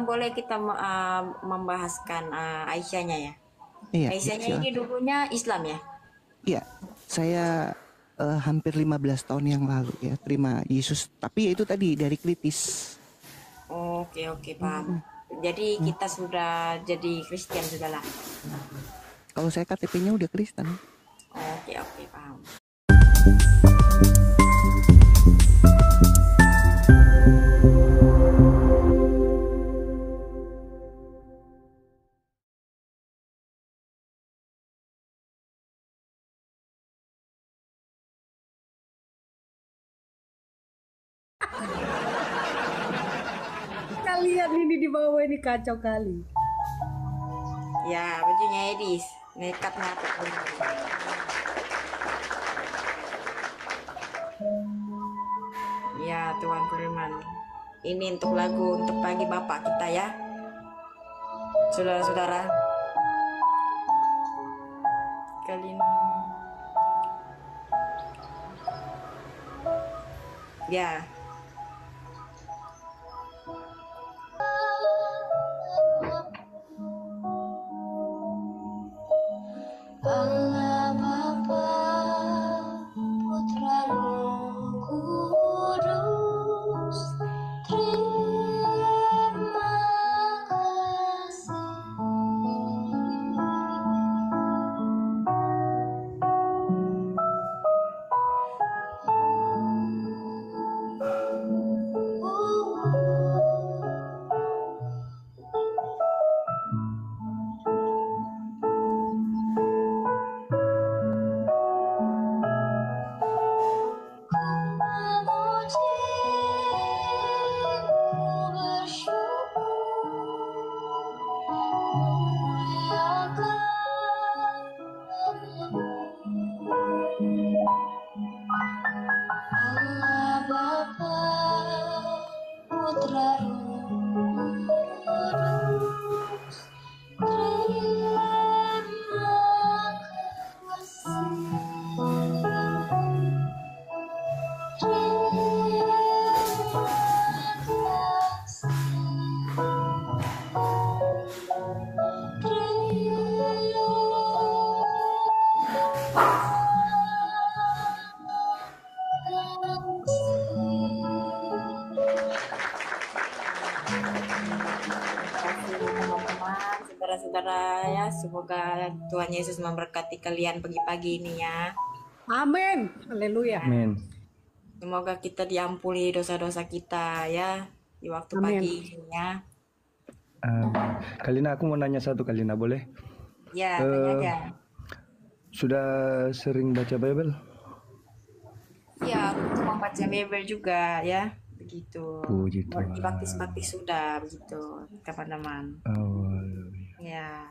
boleh kita membahaskan Aisyahnya ya. Iya, Aisyahnya ini silakan. dulunya Islam ya. Iya, saya hampir 15 tahun yang lalu ya terima Yesus. Tapi ya itu tadi dari kritis. Oke oke paham. Jadi kita sudah jadi Kristen sudah lah. Kalau saya KTP-nya udah Kristen. Oke oke paham. Kalian ini di bawah ini kacau kali. Ya bajunya Edis nekat ngapet. Ya Tuhan firman. Ini untuk lagu untuk pagi Bapak kita ya. Saudara-saudara. Kali ini. Ya. Allah Bapa, Putra Roh Kudus, terima kasih. Memuji, ku bersyukur, muliakan Allah Bapa, Putra Roh Kudus, terima kasih. Kasih teman-teman, saudara-saudara ya. Semoga Tuhan Yesus memberkati kalian pagi-pagi ini ya. Amin. Haleluya. Amin. Semoga kita diampuni dosa-dosa kita ya di waktu Amin. pagi ini ya. Kalina, aku mau nanya satu, Kalina, boleh? Ya, tanya aja. Sudah sering baca Bible? Ya, aku cuma baca Bible juga ya. Begitu. Puji Tuhan. Dibaptis-baptis sudah begitu, teman-teman. Oh, Ya.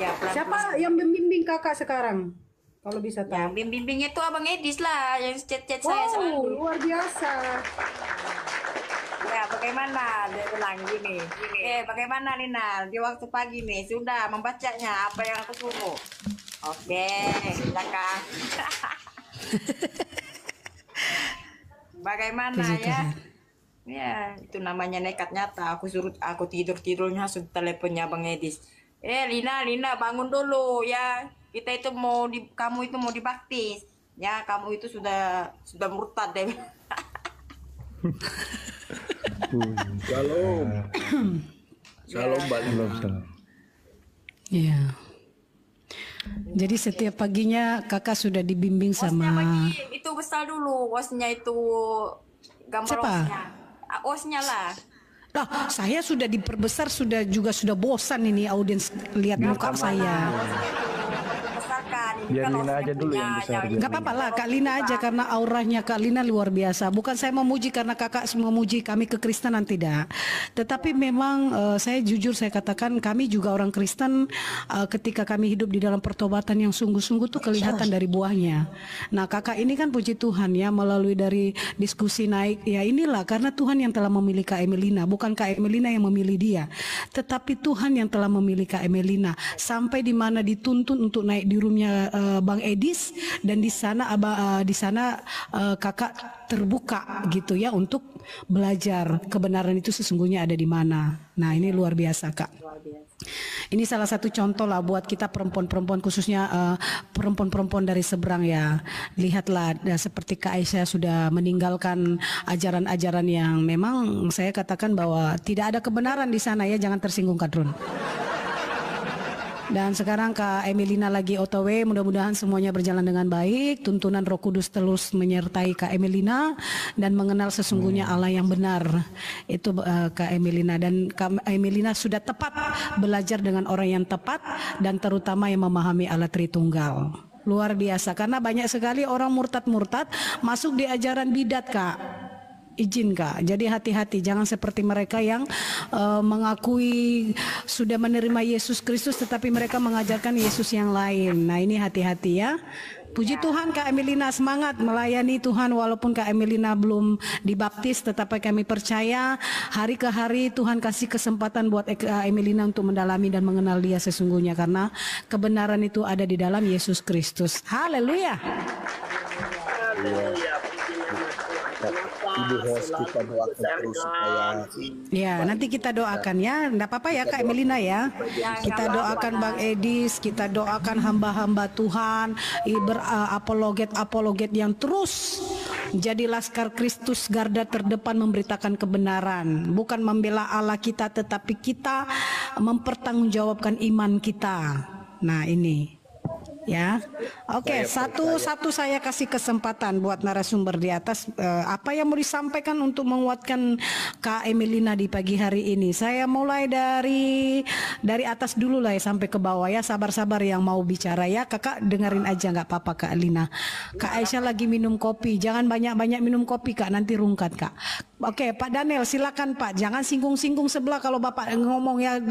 Ya, pelan-pelan. Siapa yang membimbing kakak sekarang? Kalau bisa tahu. Yang bimbing-bimbingnya tuh Abang Edis lah, yang chat-chat saya Wow, selalu. luar biasa. Ya, bagaimana? Dia bilang gini. Bagaimana Lina? Di waktu pagi nih sudah membacanya apa yang aku suruh. Oke, silakan. Bagaimana ya? Ya, itu namanya nekat nyata. Aku tidur-tidurnya langsung teleponnya Bang Edis. Lina, bangun dulu ya. Kita itu kamu itu mau dibaptis. Ya, kamu itu sudah murtad deh. Shalom. Shalom balik. salam. Iya. Jadi setiap paginya kakak sudah dibimbing Osnya sama bagi itu besar dulu. Osnya itu gambar Siapa? osnya. Osnya lah. Lah, saya sudah diperbesar sudah bosan ini audiens lihat muka saya. Besarkan. Ini Biar kan Lina osnya aja dulu yang punya, besar, biar Gak apa-apa lah Kak Lina aja karena auranya Kak Lina luar biasa. Bukan saya memuji karena kakak memuji kami kekristenan, tidak. Tetapi memang saya jujur saya katakan kami juga orang Kristen, ketika kami hidup di dalam pertobatan yang sungguh-sungguh tuh kelihatan dari buahnya. Nah kakak ini kan puji Tuhan ya, melalui dari diskusi naik ya, inilah karena Tuhan yang telah memilih Kak Emelina, bukan Kak Emelina yang memilih dia, tetapi Tuhan yang telah memilih Kak Emelina sampai di mana dituntun untuk naik di roomnya Bang Edis, dan di sana kakak terbuka gitu ya untuk belajar kebenaran itu sesungguhnya ada di mana. Nah ini luar biasa Kak. Ini salah satu contoh lah buat kita perempuan-perempuan, khususnya perempuan-perempuan dari seberang ya. Lihatlah seperti Kak Aisyah sudah meninggalkan ajaran-ajaran yang memang saya katakan bahwa tidak ada kebenaran di sana ya, jangan tersinggung Kak Drun. Dan sekarang Kak Emelina lagi OTW, mudah-mudahan semuanya berjalan dengan baik. Tuntunan Roh Kudus terus menyertai Kak Emelina dan mengenal sesungguhnya Allah yang benar. Itu Kak Emelina, dan Kak Emelina sudah tepat belajar dengan orang yang tepat dan terutama yang memahami Allah Tritunggal. Luar biasa, karena banyak sekali orang murtad-murtad masuk di ajaran bidat Kak. Izin Kak, jadi hati-hati, jangan seperti mereka yang mengakui sudah menerima Yesus Kristus tetapi mereka mengajarkan Yesus yang lain. Nah ini hati-hati ya. Puji Tuhan Kak Emelina semangat melayani Tuhan walaupun Kak Emelina belum dibaptis, tetapi kami percaya hari ke hari Tuhan kasih kesempatan buat Kak Emelina untuk mendalami dan mengenal Dia sesungguhnya, karena kebenaran itu ada di dalam Yesus Kristus. Haleluya. Ibu host kita doakan terus supaya Ya, nanti kita doakan ya. Enggak apa-apa ya Kak Emelina ya. Kita doakan Bang Edis, kita doakan hamba-hamba Tuhan, apologet yang terus jadi laskar Kristus, garda terdepan memberitakan kebenaran. Bukan membela Allah kita, tetapi kita mempertanggungjawabkan iman kita. Nah ini. Ya, oke. Satu saya kasih kesempatan buat narasumber di atas. Apa yang mau disampaikan untuk menguatkan Kak Emelina di pagi hari ini? Saya mulai dari atas dulu lah ya, sampai ke bawah ya. Sabar-sabar yang mau bicara ya. Kakak dengerin aja, nggak apa-apa Kak Lina. Kak Aisyah lagi minum kopi. Jangan banyak-banyak minum kopi Kak, nanti rungkat Kak. Oke, Pak Daniel silakan Pak. Jangan singgung-singgung sebelah kalau Bapak ngomong ya.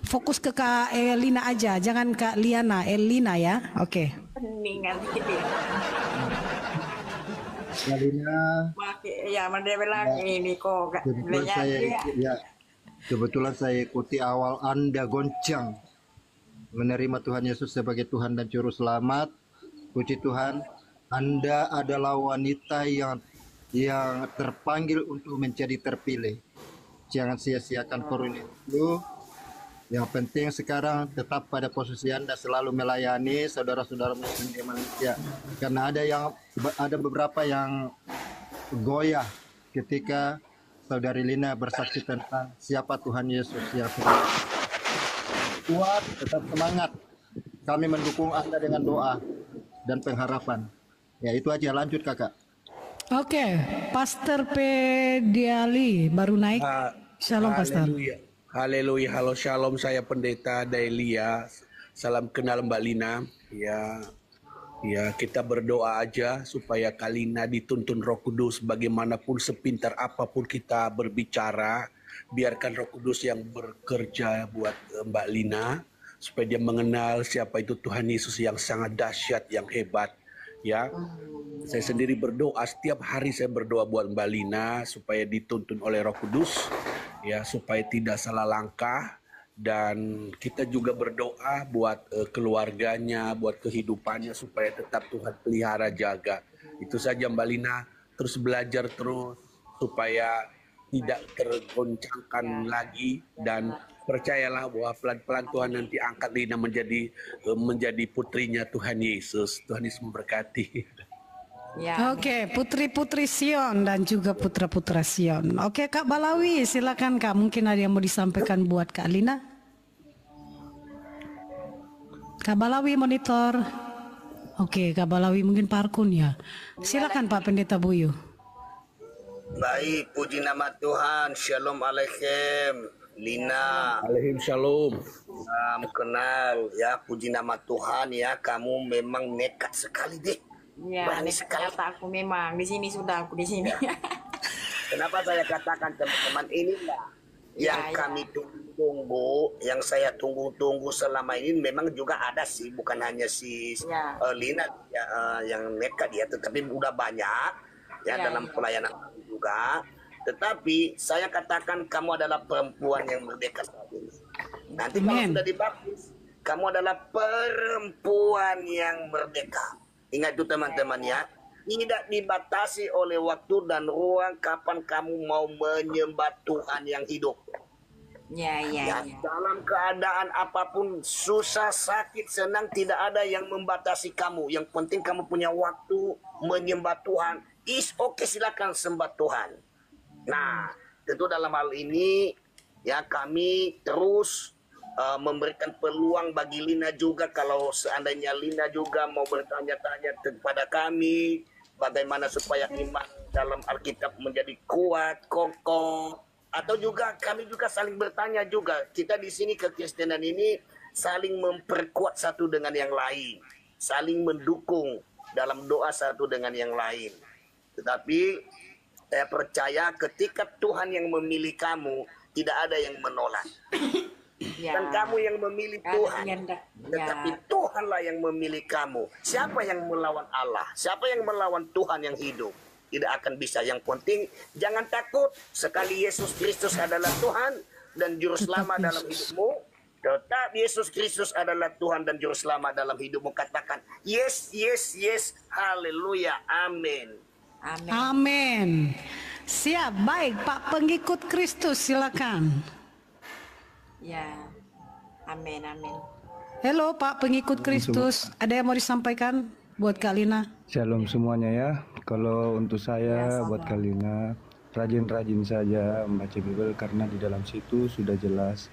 Fokus ke Kak Elina aja, jangan Kak Liana, Elina ya. Oke. Peningan gitu ya. Kalina, Ya, dia bilang ini kok Kak. kebetulan saya ikuti awal Anda goncang menerima Tuhan Yesus sebagai Tuhan dan Juru Selamat. Puji Tuhan, Anda adalah wanita yang terpanggil untuk menjadi terpilih. Jangan sia-siakan karunia itu. Yang penting sekarang tetap pada posisi Anda, selalu melayani saudara-saudara muslim di Malaysia. Karena ada beberapa yang goyah ketika Saudari Lina bersaksi tentang siapa Tuhan Yesus. Ya, kuat, tetap semangat. Kami mendukung Anda dengan doa dan pengharapan. Ya itu aja, lanjut Kakak. Oke, Pastor Pediali baru naik. Shalom Pastor. Haleluya. Haleluya, halo shalom, saya Pendeta Dailia. Salam kenal Mbak Lina. Ya, kita berdoa aja supaya Kak Lina dituntun Roh Kudus. Bagaimanapun sepintar apapun kita berbicara, biarkan Roh Kudus yang bekerja buat Mbak Lina, supaya dia mengenal siapa itu Tuhan Yesus yang sangat dahsyat, yang hebat. Ya, saya sendiri berdoa, setiap hari saya berdoa buat Mbak Lina supaya dituntun oleh Roh Kudus, ya, supaya tidak salah langkah. Dan kita juga berdoa buat keluarganya, buat kehidupannya, supaya tetap Tuhan pelihara jaga. Itu saja Mbak Lina, terus belajar terus supaya tidak tergoncangkan lagi, dan percayalah bahwa pelan-pelan Tuhan nanti angkat Lina menjadi putrinya Tuhan Yesus. Tuhan Yesus memberkati. Ya. Oke, putri-putri Sion dan juga putra-putra Sion. Oke, Kak Balawi, silakan Kak. Mungkin ada yang mau disampaikan buat Kak Lina. Kak Balawi monitor. Oke, Kak Balawi mungkin parkun ya. Silakan Pak Pendeta Buyu. Baik, puji nama Tuhan. Shalom alaikum. Lina, Alaikum shalom. salam kenal ya. Puji nama Tuhan ya. Kamu memang nekat sekali deh. Ya, Berani ini sekali. kata aku memang di sini sudah aku di sini. Kenapa saya katakan teman-teman, inilah yang kami tunggu, yang saya tunggu-tunggu selama ini. Memang juga ada sih, bukan hanya si Lina ya, yang nekat ya, tetapi udah banyak ya, dalam pelayanan juga. Tetapi saya katakan kamu adalah perempuan yang merdeka saat ini. Nanti kalau sudah dibaptis, kamu adalah perempuan yang merdeka. Ingat itu teman-teman ya. Tidak dibatasi oleh waktu dan ruang kapan kamu mau menyembah Tuhan yang hidup. Ya, Ya, dalam keadaan apapun, susah, sakit, senang, tidak ada yang membatasi kamu. Yang penting kamu punya waktu menyembah Tuhan. Is oke, silakan sembah Tuhan. Nah, tentu dalam hal ini ya kami terus memberikan peluang bagi Lina juga, kalau seandainya Lina juga mau bertanya-tanya kepada kami bagaimana supaya iman dalam Alkitab menjadi kuat, kokoh, atau juga kami juga saling bertanya juga. Kita di sini kekristenan ini saling memperkuat satu dengan yang lain, saling mendukung dalam doa satu dengan yang lain. Tetapi saya percaya ketika Tuhan yang memilih kamu, tidak ada yang menolak. Dan kamu yang memilih Tuhan, tetapi Tuhanlah yang memilih kamu. Siapa yang melawan Allah? Siapa yang melawan Tuhan yang hidup? Tidak akan bisa. Yang penting jangan takut. Sekali Yesus Kristus adalah Tuhan dan juru selamat dalam hidupmu, tetap Yesus Kristus adalah Tuhan dan juru selamat dalam hidupmu. Katakan yes, yes, yes, haleluya, amin. Amin. Siap, baik Pak pengikut Kristus, silakan. Ya, amin, amin. Halo Pak pengikut Kristus, ada yang mau disampaikan buat Kak Lina? Shalom semuanya ya. Kalau untuk saya, buat Kak Lina, rajin-rajin saja membaca Bible karena di dalam situ sudah jelas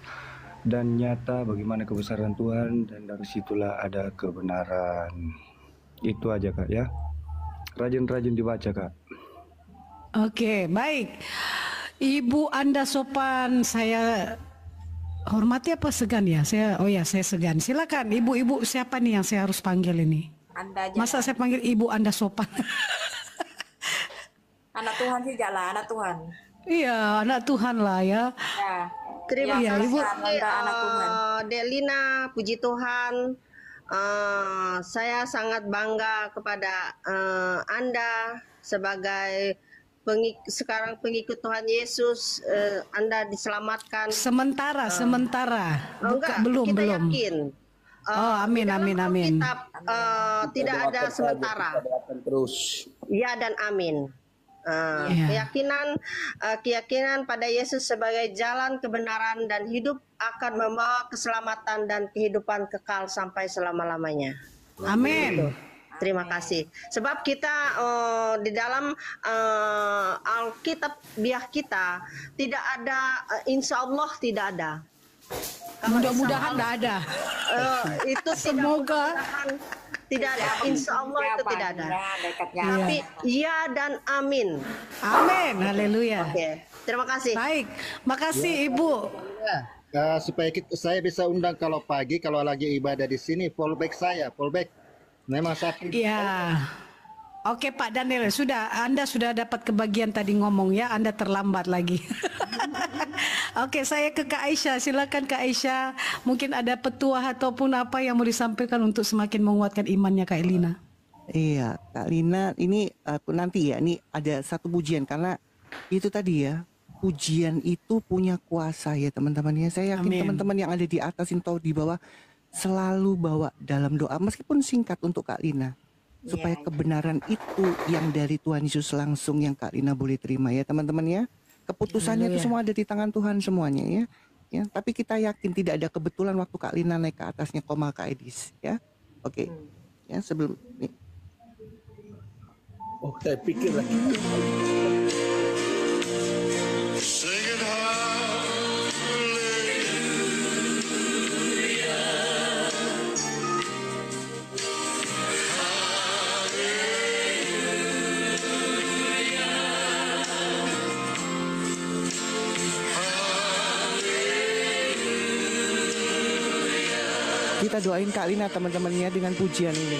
dan nyata bagaimana kebesaran Tuhan, dan dari situlah ada kebenaran. Itu aja Kak ya. Rajin-rajin dibaca Kak. Oke, baik. Ibu Anda sopan, saya hormati apa segan ya? Saya segan. Silakan ibu-ibu, siapa nih yang saya harus panggil ini? Anda aja. Masa saya panggil ibu Anda sopan? Anak Tuhan sih lah, anak Tuhan. Iya, anak Tuhan lah ya. Ya. Terima Ya, kasih, Ibu. Anak Tuhan. Delina. Puji Tuhan. Saya sangat bangga kepada Anda sebagai sekarang pengikut Tuhan Yesus. Anda diselamatkan. Sementara. Enggak, belum. kita yakin. Amin, Di dalam amin, amin. Alkitab, tidak ada sementara. Terus. Ya dan amin. Keyakinan pada Yesus sebagai jalan kebenaran dan hidup akan membawa keselamatan dan kehidupan kekal sampai selama-lamanya. Amin. Terima kasih. Sebab kita di dalam Alkitab biak kita tidak ada, insya Allah tidak ada. Mudah-mudahan tidak ada. Itu Semoga. Tidak ada, insya Allah itu tidak ada. Tapi ya dan amin. Amin, haleluya. Oke, terima kasih. Baik, makasih Ibu. Supaya saya bisa undang kalau pagi, kalau lagi ibadah di sini, fallback saya, fallback. Memang sakit. Iya. Oke Pak Daniel, Anda sudah dapat kebagian tadi ngomong ya, Anda terlambat lagi. Oke, saya ke Kak Aisyah. Silakan Kak Aisyah, mungkin ada petuah ataupun apa yang mau disampaikan untuk semakin menguatkan imannya Kak Lina. Iya, Kak Lina, ini aku nanti ya, ini ada satu pujian karena itu tadi ya, pujian itu punya kuasa ya teman-teman ya. Saya yakin teman-teman yang ada di atas atau di bawah selalu bawa dalam doa meskipun singkat untuk Kak Lina. Supaya kebenaran itu yang dari Tuhan Yesus langsung yang Kak Lina boleh terima ya teman-teman ya. Keputusannya itu semua ada di tangan Tuhan semuanya ya. Ya, tapi kita yakin tidak ada kebetulan waktu Kak Lina naik ke atasnya koma Kak Edis ya. Oke. Ya, sebelum nih. Oh, saya pikir lagi. Kita doain Kak Lina teman-temannya dengan pujian ini.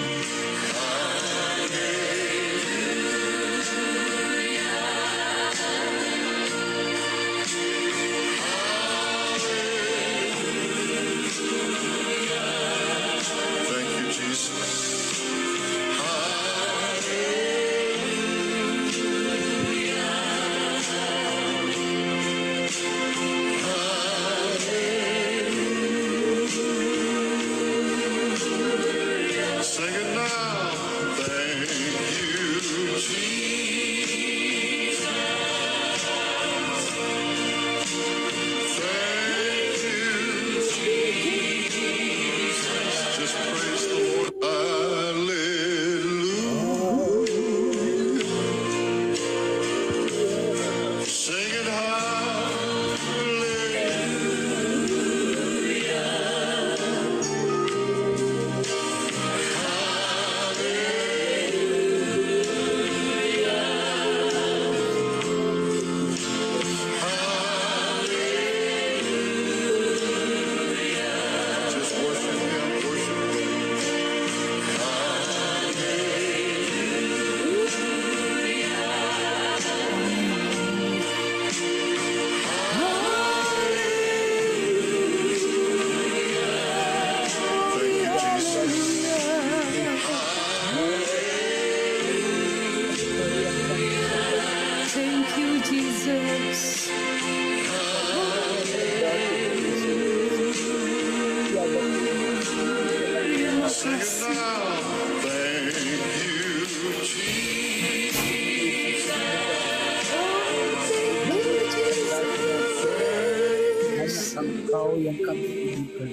Engkau yang kami tujukan.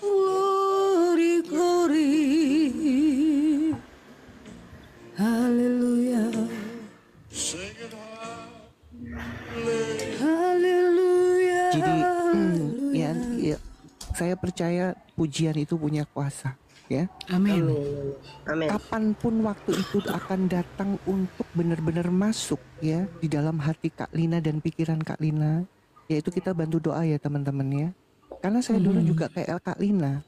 Glory, glory. Haleluya. Haleluya. Jadi ya, saya percaya pujian itu punya kuasa, ya. Amin. Amin. Kapanpun waktu itu akan datang untuk benar-benar masuk ya di dalam hati Kak Lina dan pikiran Kak Lina, yaitu kita bantu doa ya teman-teman ya. Karena saya dulu juga kayak Kak Lina,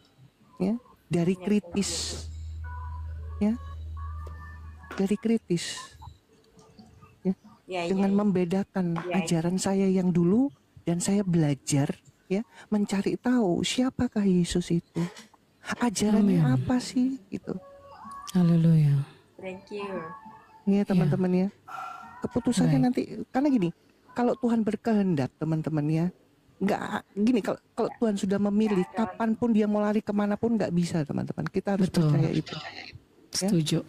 ya, dari kritis, ya, dari kritis, ya, dengan membedakan ajaran saya yang dulu dan saya belajar, ya, mencari tahu siapakah Yesus itu, ajarannya apa sih, gitu. Haleluya. Thank you. Ya teman-teman ya, keputusannya nanti karena gini, kalau Tuhan berkehendak teman-teman ya, nggak gini, kalau Tuhan sudah memilih, kapanpun dia mau lari kemanapun nggak bisa teman-teman, kita harus percaya itu. Ya? Setuju.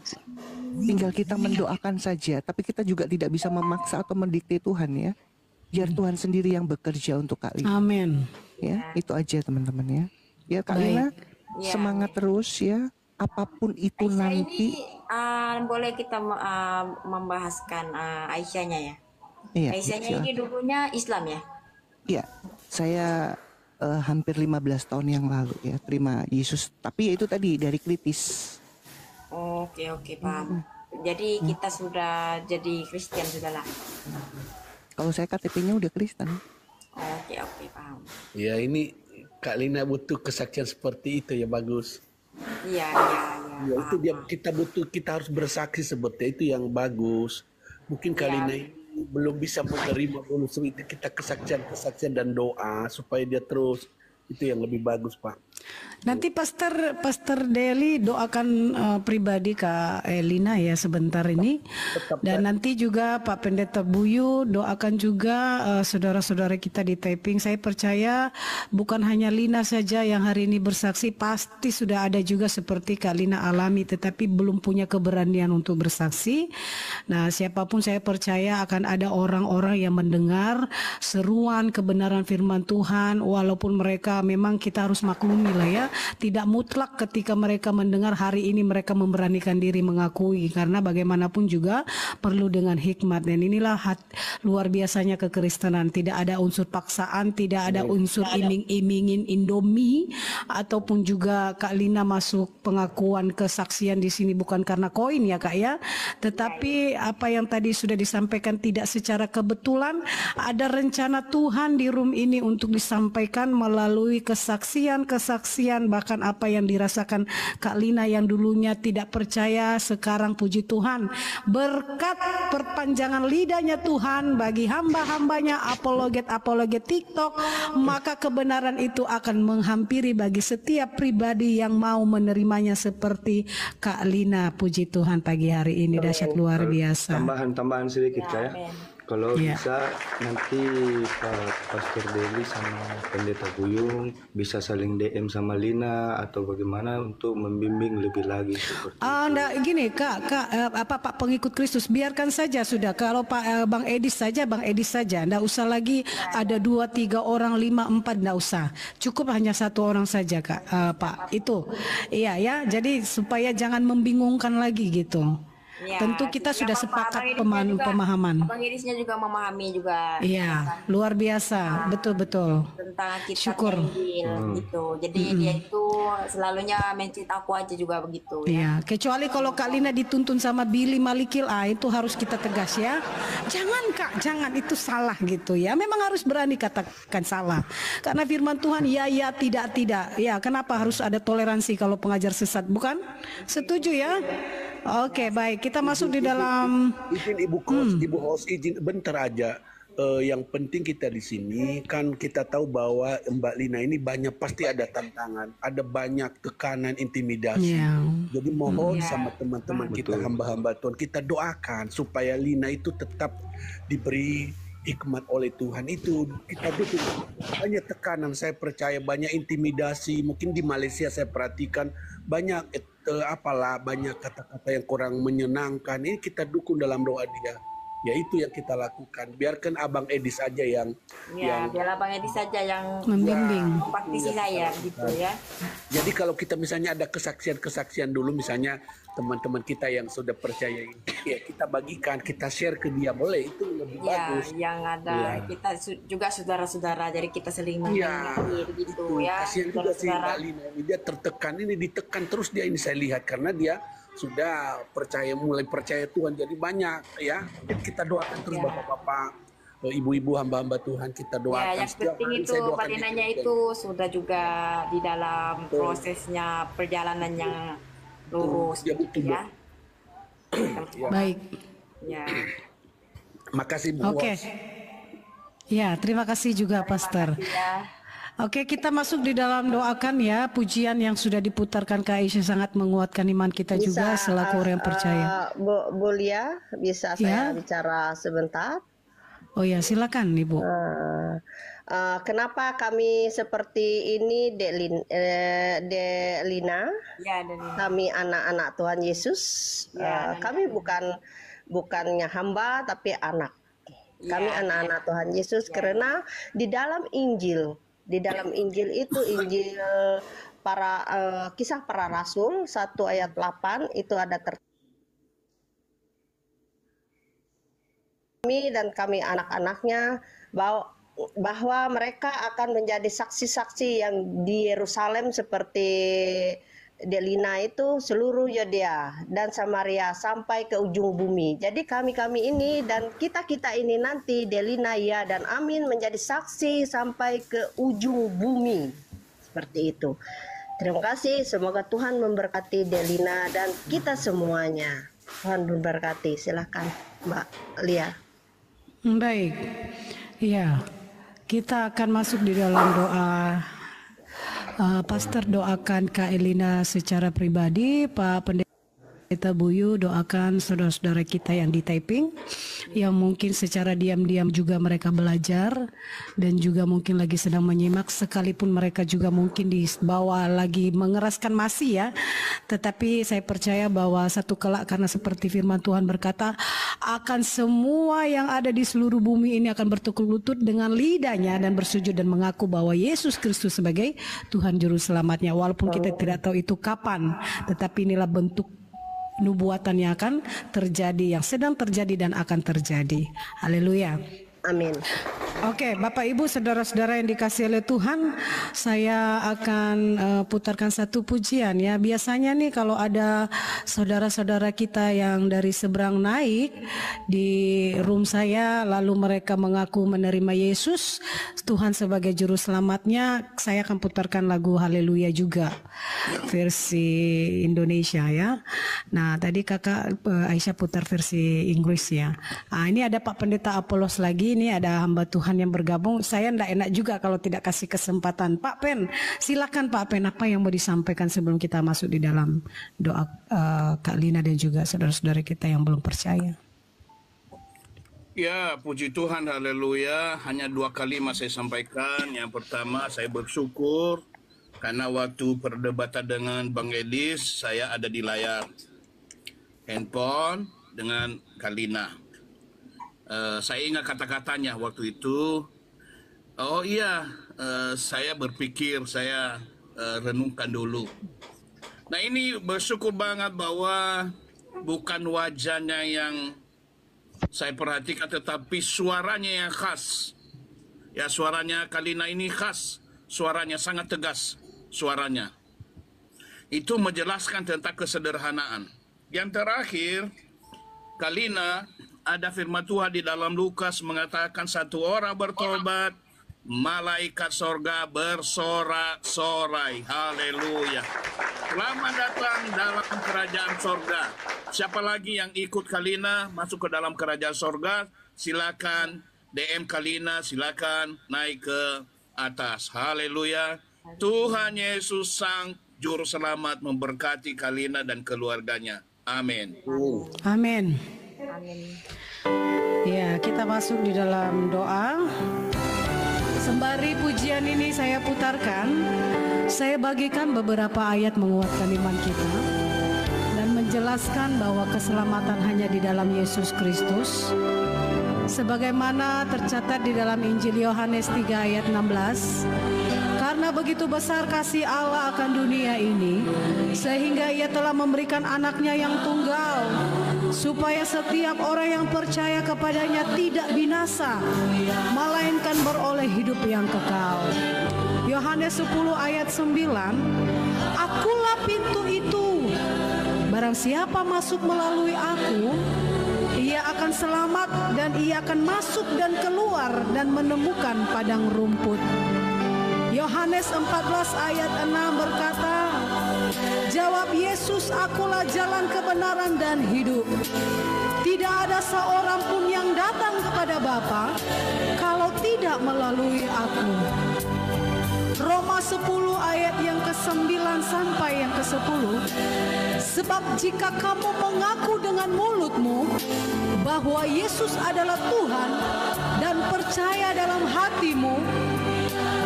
Tinggal kita mendoakan saja, tapi kita juga tidak bisa memaksa atau mendikte Tuhan ya. Biar Tuhan sendiri yang bekerja untuk Kak Lina. Amin. Ya, itu aja teman-teman ya. Ya Kak Lina, semangat terus ya. Apapun itu Aisyah nanti. ini boleh kita membahaskan Aisyahnya ya. Iya, Aisyahnya silakan. ini dulunya Islam ya. Iya, saya hampir 15 tahun yang lalu ya terima Yesus. Tapi ya itu tadi dari kritis. Oke, paham. Jadi kita sudah jadi Kristen sudahlah. Kalau saya KTP-nya udah Kristen. Oke, paham. Ya ini Kak Lina butuh kesaksian seperti itu ya, bagus. Iya. Ya, itu dia, kita harus bersaksi seperti itu yang bagus. Mungkin Kak Lina ini belum bisa menerima dulu, itu kita kesaksian dan doa supaya dia terus, itu yang lebih bagus Pak. Nanti Pastor Deli doakan pribadi Kak Lina ya sebentar ini. Dan nanti juga Pak Pendeta Buyu doakan juga saudara-saudara kita di taping. Saya percaya bukan hanya Lina saja yang hari ini bersaksi, pasti sudah ada juga seperti Kak Lina alami tetapi belum punya keberanian untuk bersaksi. Nah, siapapun saya percaya akan ada orang-orang yang mendengar seruan kebenaran firman Tuhan, walaupun mereka memang kita harus maklumi lah ya, tidak mutlak ketika mereka mendengar hari ini mereka memberanikan diri mengakui, karena bagaimanapun juga perlu dengan hikmat. Dan inilah luar biasanya kekristenan, tidak ada unsur paksaan, tidak ada unsur iming-imingin Indomie, ataupun juga Kak Lina masuk pengakuan kesaksian di sini bukan karena koin ya Kak ya, tetapi apa yang tadi sudah disampaikan tidak secara kebetulan, ada rencana Tuhan di room ini untuk disampaikan melalui kesaksian, bahkan apa yang dirasakan Kak Lina yang dulunya tidak percaya, sekarang puji Tuhan berkat perpanjangan lidahnya Tuhan bagi hamba-hambanya apologet TikTok, maka kebenaran itu akan menghampiri bagi setiap pribadi yang mau menerimanya seperti Kak Lina. Puji Tuhan pagi hari ini dahsyat luar biasa. Tambahan sedikit saya. Kalau bisa nanti Pak Pastor Deli sama Pendeta Buyung bisa saling DM sama Lina atau bagaimana untuk membimbing lebih lagi seperti Enggak gini Kak, Pak pengikut Kristus biarkan saja sudah. Kalau Pak Bang Edis saja, enggak usah lagi ada 2-3 orang, 5-4, enggak usah. Cukup hanya 1 orang saja Kak, Pak. Itu. Iya ya. Jadi supaya jangan membingungkan lagi gitu. Ya, tentu kita sudah sepakat pemahaman. Bang Edisnya juga memahami juga. Iya, luar biasa, betul-betul. Tentang kita Syukur. gitu. Jadi dia itu selalunya mencinta aku aja juga begitu. Iya, kecuali kalau Kak Lina dituntun sama Billy Malikil, itu harus kita tegas ya. Jangan Kak, jangan, itu salah gitu ya. Memang harus berani katakan salah. Karena firman Tuhan ya, tidak. Ya, kenapa harus ada toleransi kalau pengajar sesat, bukan? Setuju ya? Oke, baik. Kita masuk di dalam. Izin Ibu host, izin bentar aja. Yang penting kita di sini kan kita tahu bahwa Mbak Lina ini pasti ada tantangan, ada banyak tekanan, intimidasi. Jadi mohon sama teman-teman kita, hamba-hamba Tuhan, kita doakan supaya Lina itu tetap diberi hikmat oleh Tuhan. Itu kita butuh banyak tekanan, saya percaya banyak intimidasi. Mungkin di Malaysia saya perhatikan banyak banyak kata-kata yang kurang menyenangkan. Ini kita dukung dalam doa dia Ya itu yang kita lakukan. Biarkan Abang Edis aja yang Ya, biarlah Bang Edi saja yang membimbing. praktisi saya gitu ya. Jadi kalau kita misalnya ada kesaksian-kesaksian dulu, misalnya teman-teman kita yang sudah percaya ini, ya kita bagikan, kita share ke dia, boleh, itu lebih Ya, bagus. yang ada kita juga saudara-saudara, jadi kita saling mengingatkan gitu ya. Kasihan juga sih Mbak Lina ini, dia tertekan, ini ditekan terus dia ini, saya lihat karena dia sudah mulai percaya Tuhan, jadi banyak ya. Kita doakan terus bapak-bapak, ibu-ibu, hamba-hamba Tuhan, kita doakan. Ya, yang penting itu Mbak Linanya itu sudah juga di dalam prosesnya perjalanan yang lurus ya, gitu ya. Baik. Ya. Makasih Bu. Oke. Ya, terima kasih juga Pastor. Oke, kita masuk di dalam doakan ya. Pujian yang sudah diputarkan Kak Aisyah sangat menguatkan iman kita juga selaku orang yang percaya. Bu Lia, bisa saya bicara sebentar? Oh ya, silakan Ibu. Kenapa kami seperti ini, Dek Lina? Ya, Lina. Kami anak-anak Tuhan Yesus. Kami bukannya hamba tapi anak. Kami anak-anak Tuhan Yesus karena di dalam Injil itu Injil para kisah para rasul 1 ayat 8 itu ada kami dan kami anak-anaknya bahwa mereka akan menjadi saksi-saksi yang di Yerusalem seperti Delina itu seluruh Yudea dan Samaria sampai ke ujung bumi. Jadi kami ini dan kita ini nanti Delina ya dan Amin menjadi saksi sampai ke ujung bumi. Seperti itu. Terima kasih. Semoga Tuhan memberkati Delina dan kita semuanya. Tuhan memberkati. Silakan Mbak Lia. Baik. Ya. Kita akan masuk di dalam doa. Pastor doakan Kak Elina secara pribadi, Pak Pendeta Buyu doakan saudara-saudara kita yang di Taiping, yang mungkin secara diam-diam juga mereka belajar dan juga mungkin lagi sedang menyimak, sekalipun mereka juga mungkin di bawah lagi mengeraskan masih ya, tetapi saya percaya bahwa satu kelak karena seperti firman Tuhan berkata, akan semua yang ada di seluruh bumi ini akan bertekuk lutut dengan lidahnya dan bersujud dan mengaku bahwa Yesus Kristus sebagai Tuhan Juru Selamatnya. Walaupun kita tidak tahu itu kapan, tetapi inilah bentuk nubuatan yang akan terjadi, yang sedang terjadi dan akan terjadi. Haleluya. Amin. Oke, Bapak Ibu, saudara-saudara yang dikasihi oleh Tuhan, saya akan putarkan satu pujian ya. Biasanya nih kalau ada saudara-saudara kita yang dari seberang naik di room saya, lalu mereka mengaku menerima Yesus, Tuhan sebagai Juru Selamatnya, saya akan putarkan lagu Haleluya juga, versi Indonesia ya. Nah, tadi Kakak Aisyah putar versi Inggris ya. Nah, ini ada Pak Pendeta Apolos lagi. Ini ada hamba Tuhan yang bergabung. Saya tidak enak juga kalau tidak kasih kesempatan. Pak Pen, silakan Pak Pen, apa yang mau disampaikan sebelum kita masuk di dalam doa Kak Lina dan juga saudara-saudara kita yang belum percaya. Ya, puji Tuhan, haleluya. Hanya 2 kalimat saya sampaikan. Yang pertama, saya bersyukur karena waktu perdebatan dengan Bang Edis, saya ada di layar handphone dengan Kak Lina. Saya ingat kata-katanya waktu itu. Oh iya, saya berpikir, saya renungkan dulu. Nah, ini bersyukur banget bahwa bukan wajahnya yang saya perhatikan, tetapi suaranya yang khas. Ya, suaranya Kak Lina ini khas, suaranya sangat tegas, suaranya. Itu menjelaskan tentang kesederhanaan. Yang terakhir, Kak Lina, ada firman Tuhan di dalam Lukas mengatakan satu orang bertobat, malaikat sorga bersorak-sorai. Haleluya. Selamat datang dalam kerajaan sorga. Siapa lagi yang ikut Kak Lina masuk ke dalam kerajaan sorga, silakan DM Kak Lina, silakan naik ke atas. Haleluya. Tuhan Yesus Sang Juru Selamat memberkati Kak Lina dan keluarganya. Amin. Amin. Amin. Ya, kita masuk di dalam doa. Sembari pujian ini saya putarkan, saya bagikan beberapa ayat menguatkan iman kita dan menjelaskan bahwa keselamatan hanya di dalam Yesus Kristus. sebagaimana tercatat di dalam Injil Yohanes 3 ayat 16. Karena begitu besar kasih Allah akan dunia ini, sehingga Ia telah memberikan anaknya yang tunggal, supaya setiap orang yang percaya kepadanya tidak binasa, melainkan beroleh hidup yang kekal. Yohanes 10 ayat 9, Akulah pintu itu. Barang siapa masuk melalui aku, ia akan selamat dan ia akan masuk dan keluar dan menemukan padang rumput. Yohanes 14 ayat 6 berkata, jawab Yesus, akulah jalan kebenaran dan hidup. Tidak ada seorang pun yang datang kepada Bapa kalau tidak melalui aku. Roma 10 ayat yang ke-9 sampai yang ke-10. Sebab jika kamu mengaku dengan mulutmu bahwa Yesus adalah Tuhan dan percaya dalam hatimu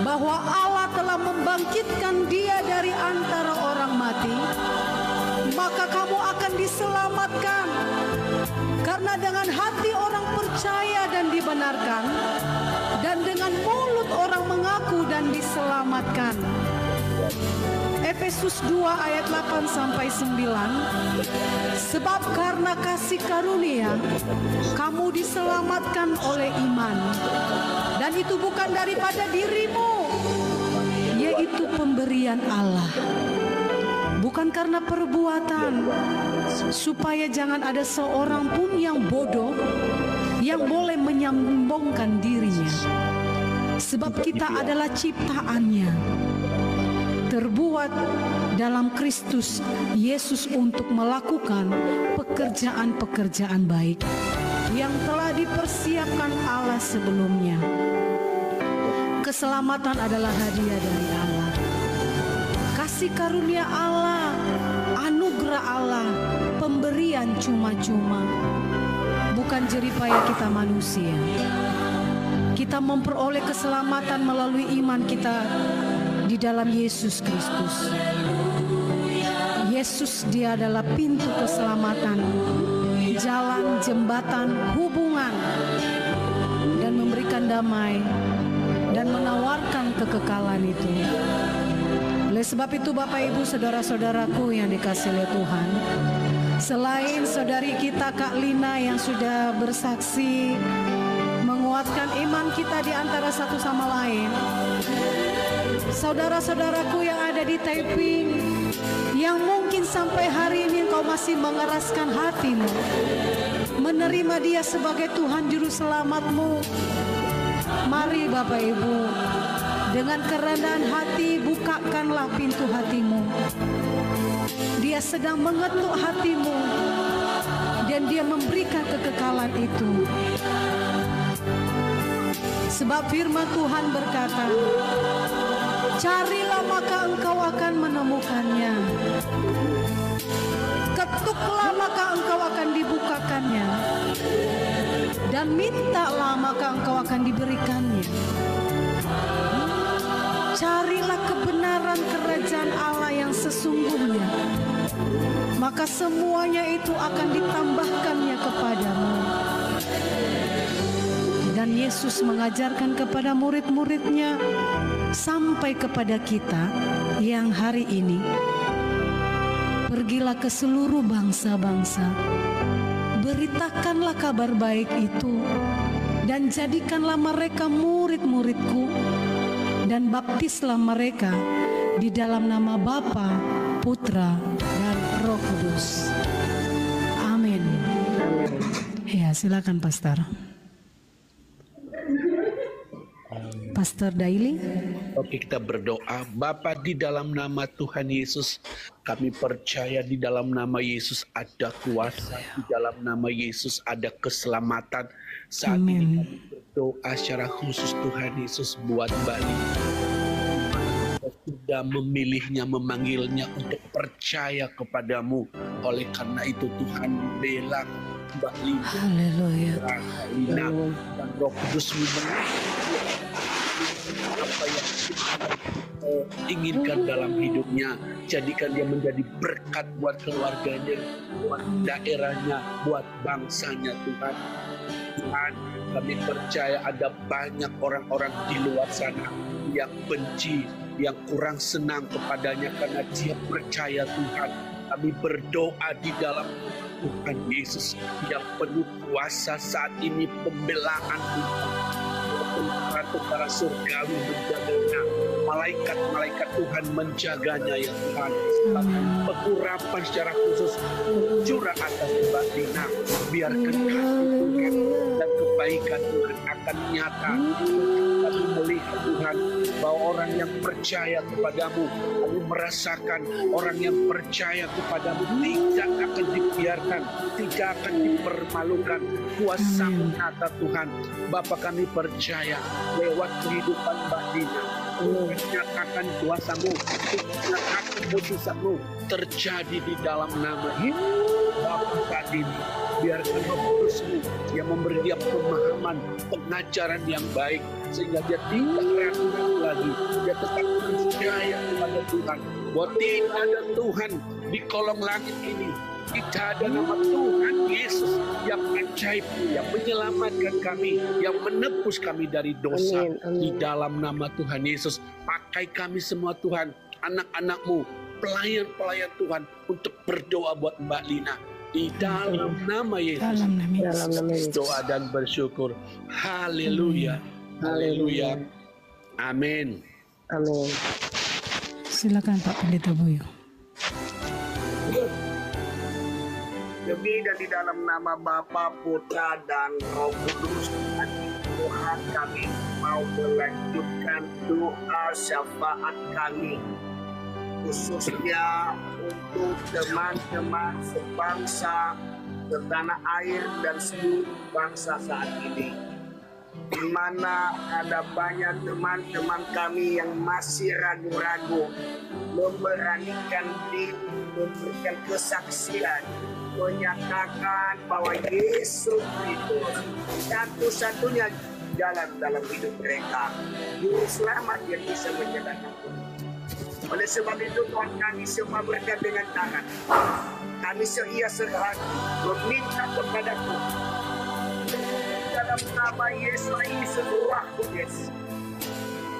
bahwa Allah telah membangkitkan Dia dari antara orang mati, maka kamu akan diselamatkan. Karena dengan hati orang percaya dan dibenarkan, dan dengan mulut orang mengaku dan diselamatkan. Efesus 2 ayat 8 sampai 9. Sebab karena kasih karunia kamu diselamatkan oleh iman, dan itu bukan daripada dirimu, yaitu pemberian Allah, bukan karena perbuatan, supaya jangan ada seorang pun yang bodoh yang boleh menyombongkan dirinya. Sebab kita adalah ciptaannya, terbuat dalam Kristus Yesus untuk melakukan pekerjaan-pekerjaan baik yang telah dipersiapkan Allah sebelumnya. Keselamatan adalah hadiah dari Allah, kasih karunia Allah, anugerah Allah, pemberian cuma-cuma, bukan jeripaya kita manusia. Kita memperoleh keselamatan melalui iman kita di dalam Yesus Kristus. Yesus, Dia adalah pintu keselamatan, jalan, jembatan, hubungan, dan memberikan damai dan menawarkan kekekalan itu. Oleh sebab itu Bapak Ibu saudara-saudaraku yang dikasihi oleh Tuhan, selain saudari kita Kak Lina yang sudah bersaksi menguatkan iman kita di antara satu sama lain, saudara-saudaraku yang ada di Taiping, yang mungkin sampai hari ini engkau masih mengeraskan hatimu, menerima Dia sebagai Tuhan Juru Selamatmu, mari Bapak Ibu, dengan kerendahan hati bukakanlah pintu hatimu. Dia sedang mengetuk hatimu, dan Dia memberikan kekekalan itu. Sebab firman Tuhan berkata, carilah maka engkau akan menemukannya, ketuklah maka engkau akan dibukakannya, dan mintalah maka engkau akan diberikannya. Carilah kebenaran kerajaan Allah yang sesungguhnya, maka semuanya itu akan ditambahkannya kepadamu. Dan Yesus mengajarkan kepada murid-muridnya sampai kepada kita yang hari ini, pergilah ke seluruh bangsa-bangsa, beritakanlah kabar baik itu, dan jadikanlah mereka murid-muridku, dan baptislah mereka di dalam nama Bapa, Putra, dan Roh Kudus. Amin. Ya, silakan Pastor. Pastor Daily. Oke, kita berdoa. Bapa, di dalam nama Tuhan Yesus, kami percaya di dalam nama Yesus ada kuasa, di dalam nama Yesus ada keselamatan. Saat ini kami berdoa secara khusus Tuhan Yesus buat Bali. Sudah memilihnya, memanggilnya untuk percaya kepadamu. Oleh karena itu Tuhan bela Mbak Lina, Haleluya, Lina dan Roh Kudus apa yang inginkan dalam hidupnya. Jadikan dia menjadi berkat buat keluarganya, buat daerahnya, buat bangsanya Tuhan. Tuhan, kami percaya ada banyak orang-orang di luar sana yang benci, yang kurang senang kepadanya karena dia percaya Tuhan. Kami berdoa di dalam Tuhan Yesus yang penuh kuasa saat ini, pembelaan Tuhan. Tentara surgawi menjaganya, malaikat-malaikat Tuhan menjaganya ya Tuhan. Pengurapan secara khusus curah atas Mbak Lina, biarkan kasih Tuhan dan kebaikan Tuhan akan nyata. Kami melihat Tuhan bahwa orang yang percaya kepadamu, kami merasakan orang yang percaya kepadamu tidak akan dibiarkan, tidak akan dipermalukan. Kuasa-Mu nyata Tuhan. Bapa, kami percaya lewat kehidupan Mbak Dina, menyatakan kuasa-Mu, menyatakan mujizat-Mu terjadi di dalam nama Yesus. Bapa, saat ini biarkan Roh Kudus-Mu yang memberi dia pemahaman, pengajaran yang baik, sehingga dia tidak ragu lagi, dia tetap percaya kepada Tuhan, bahwa tidak ada Tuhan di kolong langit ini, tidak ada nama Tuhan Yesus yang ajaib, yang menyelamatkan kami, yang menebus kami dari dosa. Di dalam nama Tuhan Yesus, pakai kami semua Tuhan, anak-anak-Mu, pelayan-pelayan Tuhan, untuk berdoa buat Mbak Lina. Di dalam nama Yesus, doa dan bersyukur. Haleluya, haleluya, amin. Amin. Silakan Pak Pendeta Boyo. Demi dan di dalam nama Bapa, Putra, dan Roh Kudus, Tuhan, kami mau melanjutkan doa syafaat kami, khususnya untuk teman-teman sebangsa, setanah air, dan seluruh bangsa saat ini, di mana ada banyak teman-teman kami yang masih ragu-ragu, memberanikan diri, memberikan kesaksian, menyatakan bahwa Yesus itu satu-satunya jalan dalam hidup mereka, juru selamat yang bisa menyelamatkan. Oleh sebab itu Tuhan, kami semua berkat dengan tangan, kami seia sehati meminta kepada Tuhan dalam nama Yesus Kristus, Roh Kudus,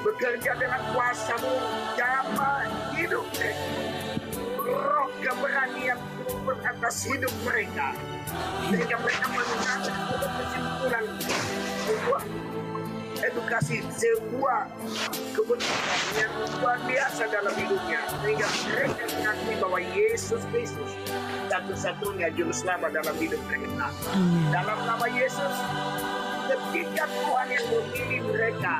bekerja dengan kuasa-Mu dalam hidup mereka. Roh keberanian turun atas hidup mereka, sehingga mereka mengambil kesimpulan sebuah edukasi, sebuah kebenaran yang luar biasa dalam hidupnya, sehingga mereka mengakui bahwa Yesus Kristus satu-satunya juru selamat dalam hidup mereka. Dalam nama Yesus, ketika Tuhan yang memilih mereka,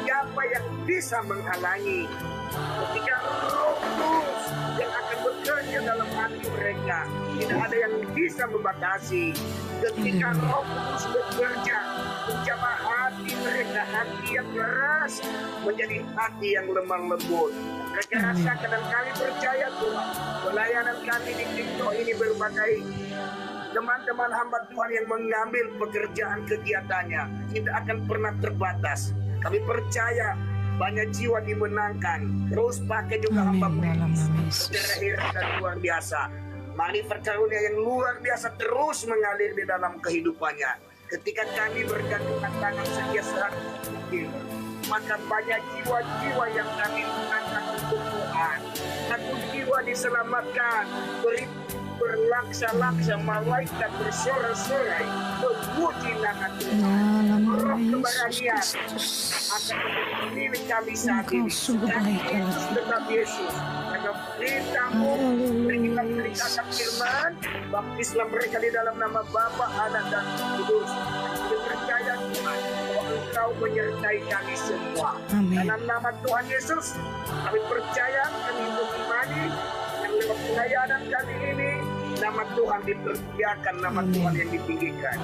siapa yang bisa menghalangi? Ketika Roh Kudus yang akan bekerja dalam hati mereka, tidak ada yang bisa membatasi. Ketika Roh Kudus bekerja, menjamah hati mereka, hati yang keras menjadi hati yang lemah lembut. Mereka rasakan, dan kami percaya Tuhan, pelayanan kami di TikTok ini berbagai teman-teman hamba Tuhan yang mengambil pekerjaan kegiatannya tidak akan pernah terbatas. Kami percaya banyak jiwa dimenangkan. Terus pakai juga hamba terakhir dan luar biasa. Mari karunia yang luar biasa terus mengalir di dalam kehidupannya. Ketika kami bergandengan tangan setia sehati, maka banyak jiwa-jiwa yang kami menangkan untuk Tuhan. Satu jiwa diselamatkan, berlaksa-laksa, malaikat bersorak-sorai memuji nama Tuhan. Roh keberanian akan memilih kami saat ini. Dan Yesus tetap Yesus. Karena perintah-Mu, berikan akan firman, baptislah mereka di dalam nama Bapa, Anak, dan Roh Kudus. Kami percaya Tuhan bahwa Engkau menyertai kami semua. Dalam nama Tuhan Yesus, kami percaya, kami mengimani yang lewat pelayanan kali ini, nama Tuhan diperlihatkan, nama Tuhan yang ditinggikan.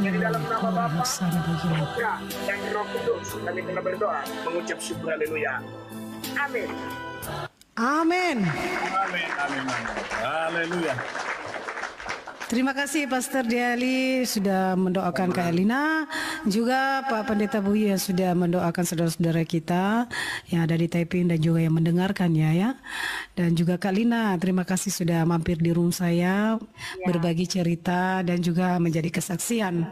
Jadi dalam nama Bapa, Putra, dan Roh Kudus, kami telah berdoa, mengucap syukur, haleluya. Amin. Amin. Amin, amin, amin. Haleluya. Terima kasih Pastor Diali sudah mendoakan Kak Elina, juga Pak Pendeta Bui yang sudah mendoakan saudara-saudara kita yang ada di Taiping dan juga yang mendengarkan ya. Dan juga Kak Lina, terima kasih sudah mampir di room saya, berbagi cerita dan juga menjadi kesaksian.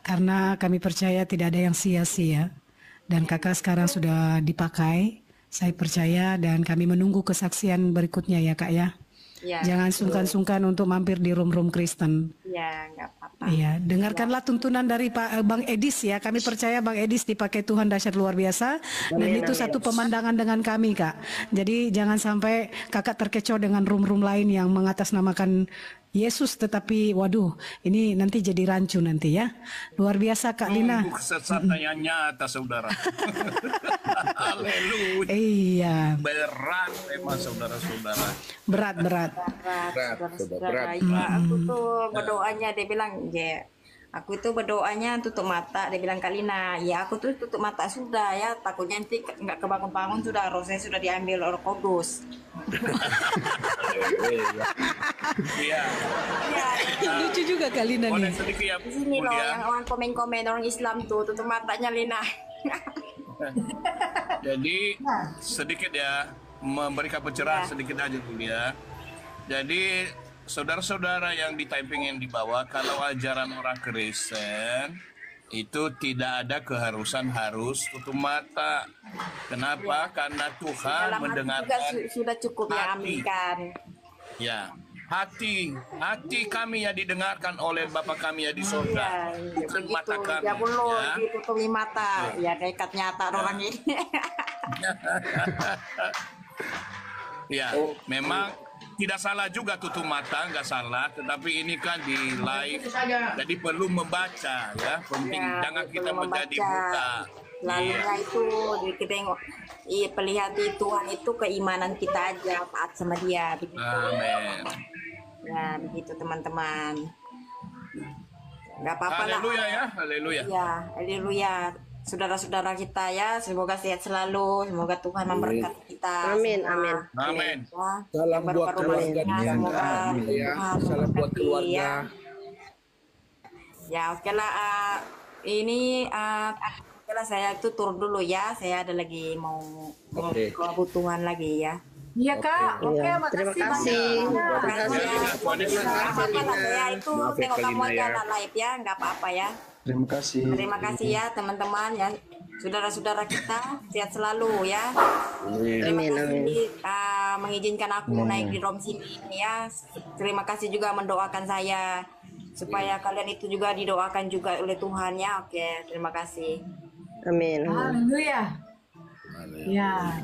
Karena kami percaya tidak ada yang sia-sia. Dan kakak sekarang sudah dipakai, saya percaya, dan kami menunggu kesaksian berikutnya ya Kak ya. Ya, Jangan sungkan-sungkan untuk mampir di room-room Kristen. ya nggak apa-apa. Iya, dengarkanlah tuntunan dari Pak Bang Edis ya. Kami percaya Bang Edis dipakai Tuhan dahsyat luar biasa, dan itu satu pemandangan dengan kami, Kak. Jadi jangan sampai kakak terkecoh dengan room-room lain yang mengatasnamakan Yesus, tetapi waduh, ini nanti jadi rancu nanti ya. Luar biasa Kak Lina. Kesesatan yang nyata, saudara. Haleluya. Iya. Berat memang, saudara-saudara. Berat. Saudara-saudara, ya, aku tuh berdoanya, dia bilang, ya, aku itu berdoanya tutup mata, dia bilang Kak Lina, ya aku tuh tutup mata sudah ya, takutnya nanti nggak kebangun-bangun sudah, roh saya sudah diambil Roh Kudus. Iya. Lucu juga Kak Lina Boleh nih. sedikit ya, Di sini loh, Mulia. yang orang komen-komen orang Islam tuh tutup matanya Lina. Jadi sedikit ya, memberikan pencerahan sedikit aja dulu ya. Jadi saudara-saudara yang di Taiping yang dibawa, kalau ajaran orang Kristen itu tidak ada keharusan harus tutup mata. Kenapa? Karena Tuhan Dalam hati juga mendengarkan sudah cukup ya, hati. aminkan. Ya, hati kami yang didengarkan oleh Bapa kami yang di surga, bukan mata kami. Ya belum Ya. ditutupi mata, ya nekat nyata orang ini. Ya, memang tidak salah juga tutup mata, nggak salah. Tetapi ini kan di live, jadi perlu membaca ya. Penting Ya, jangan kita perlu menjadi membaca. buta. Lalu Iya. itu kita tengok, pelihati Tuhan itu keimanan kita aja, taat sama Dia, begitu. Amin. Ya begitu teman-teman. Gak apa-apa lah. Haleluya ya, haleluya. Ya, haleluya. Saudara-saudara kita ya, semoga sehat selalu, semoga Tuhan memberkati kita. Amin, semua. amin. Amin. Ya, Salam yang buat baru-baru keluarga ini, dia. semoga Ya, Tuhan salam buat memberkati, keluarga. ya. Ya, oke lah. Ini oke lah, saya itu turun dulu ya. Saya ada lagi mau Oke. kebutuhan lagi ya. Iya Kak, oke, Iya, makasih terima Bang kasih. Lina. Terima kasih. Nggak apa-apa lah, saya itu Maaf ya, tengok Kak kamu Lina, aja ya. lah live ya, nggak apa-apa ya. Terima kasih. Terima kasih ya teman-teman ya, saudara-saudara kita sehat selalu ya. Terima Amin, kasih amin. mengizinkan aku naik di room sini ya. Terima kasih juga mendoakan saya supaya kalian itu juga didoakan juga oleh Tuhan ya. Oke, terima kasih. Amin. Haleluya. Ya.